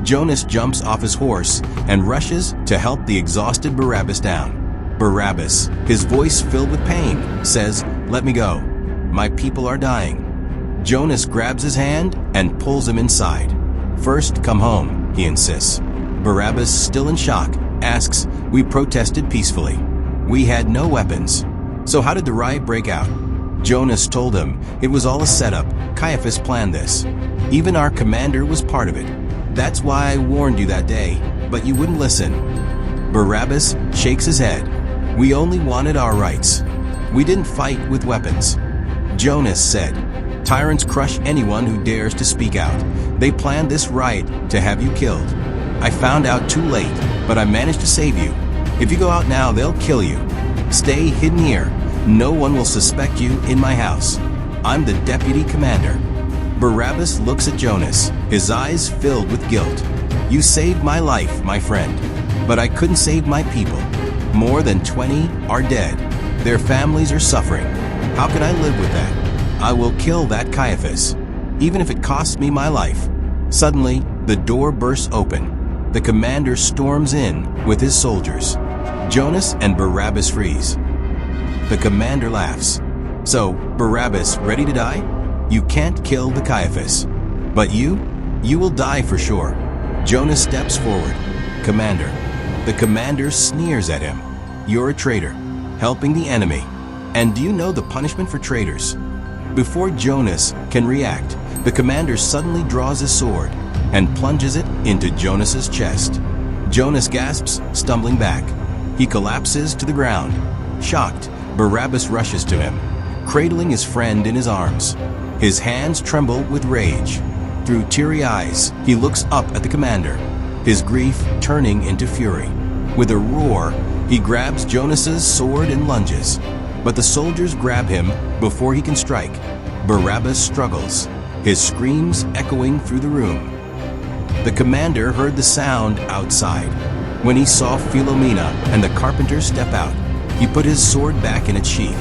Jonas jumps off his horse and rushes to help the exhausted Barabbas down. Barabbas, his voice filled with pain, says, "Let me go. My people are dying." Jonas grabs his hand and pulls him inside. "First, come home," he insists. Barabbas, still in shock, asks, "We protested peacefully. We had no weapons. So how did the riot break out?" Jonas told him it was all a setup. Caiaphas planned this. Even our commander was part of it. That's why I warned you that day, but you wouldn't listen. Barabbas shakes his head. "We only wanted our rights. We didn't fight with weapons." Jonas said, "Tyrants crush anyone who dares to speak out. They planned this riot to have you killed. I found out too late, but I managed to save you. If you go out now, they'll kill you. Stay hidden here. No one will suspect you in my house. I'm the deputy commander." Barabbas looks at Jonas, his eyes filled with guilt. "You saved my life, my friend, but I couldn't save my people. More than 20 are dead. Their families are suffering. How can I live with that? I will kill that Caiaphas, even if it costs me my life." Suddenly, the door bursts open. The commander storms in with his soldiers. Jonas and Barabbas freeze. The commander laughs. "So, Barabbas, ready to die? You can't kill the Caiaphas. But you will die for sure." Jonas steps forward. "Commander." The commander sneers at him. "You're a traitor, helping the enemy. And do you know the punishment for traitors?" Before Jonas can react, the commander suddenly draws his sword and plunges it into Jonas's chest. Jonas gasps, stumbling back. He collapses to the ground. Shocked, Barabbas rushes to him, cradling his friend in his arms. His hands tremble with rage. Through teary eyes, he looks up at the commander, his grief turning into fury. With a roar, he grabs Jonas's sword and lunges. But the soldiers grab him before he can strike. Barabbas struggles, his screams echoing through the room. The commander heard the sound outside. When he saw Philomena and the carpenter step out, he put his sword back in its sheath.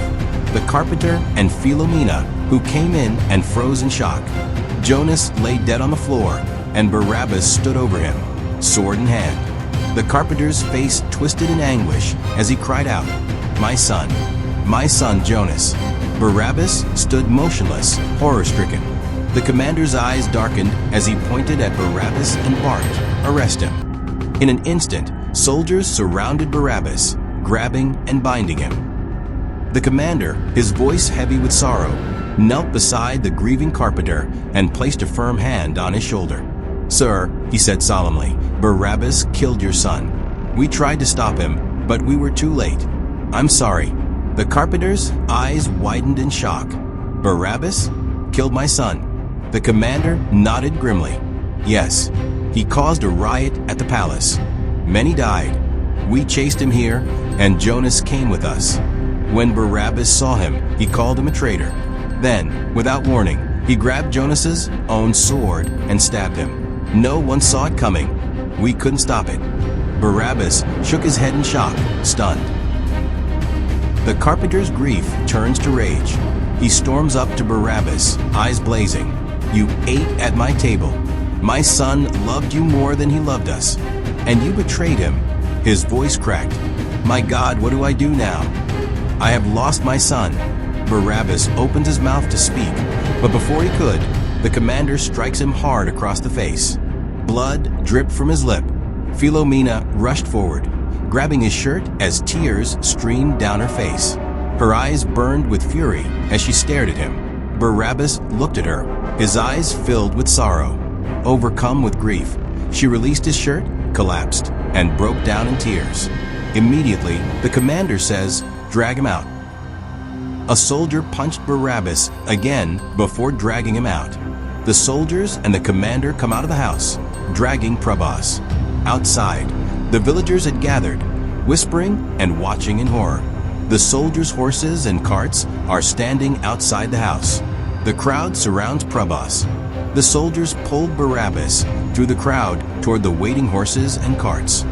The carpenter and Philomena, who came in and froze in shock. Jonas lay dead on the floor, and Barabbas stood over him, sword in hand. The carpenter's face twisted in anguish as he cried out, "My son! My son Jonas." Barabbas stood motionless, horror-stricken. The commander's eyes darkened as he pointed at Barabbas and barked, "Arrest him." In an instant, soldiers surrounded Barabbas, grabbing and binding him. The commander, his voice heavy with sorrow, knelt beside the grieving carpenter and placed a firm hand on his shoulder. "Sir," he said solemnly, "Barabbas killed your son. We tried to stop him, but we were too late. I'm sorry." The carpenter's eyes widened in shock. "Barabbas killed my son." The commander nodded grimly. "Yes, he caused a riot at the palace. Many died. We chased him here, and Jonas came with us. When Barabbas saw him, he called him a traitor. Then, without warning, he grabbed Jonas's own sword and stabbed him. No one saw it coming. We couldn't stop it." Barabbas shook his head in shock, stunned. The carpenter's grief turns to rage. He storms up to Barabbas, eyes blazing. "You ate at my table. My son loved you more than he loved us, and you betrayed him." His voice cracked. "My God, what do I do now? I have lost my son." Barabbas opened his mouth to speak, but before he could, the commander strikes him hard across the face. Blood dripped from his lip. Philomena rushed forward, grabbing his shirt as tears streamed down her face. Her eyes burned with fury as she stared at him. Barabbas looked at her, his eyes filled with sorrow. Overcome with grief, she released his shirt, collapsed, and broke down in tears. Immediately, the commander says, "Drag him out." A soldier punched Barabbas again before dragging him out. The soldiers and the commander come out of the house, dragging Barabbas. Outside, the villagers had gathered, whispering and watching in horror. The soldiers' horses and carts are standing outside the house. The crowd surrounds Barabbas. The soldiers pulled Barabbas through the crowd toward the waiting horses and carts.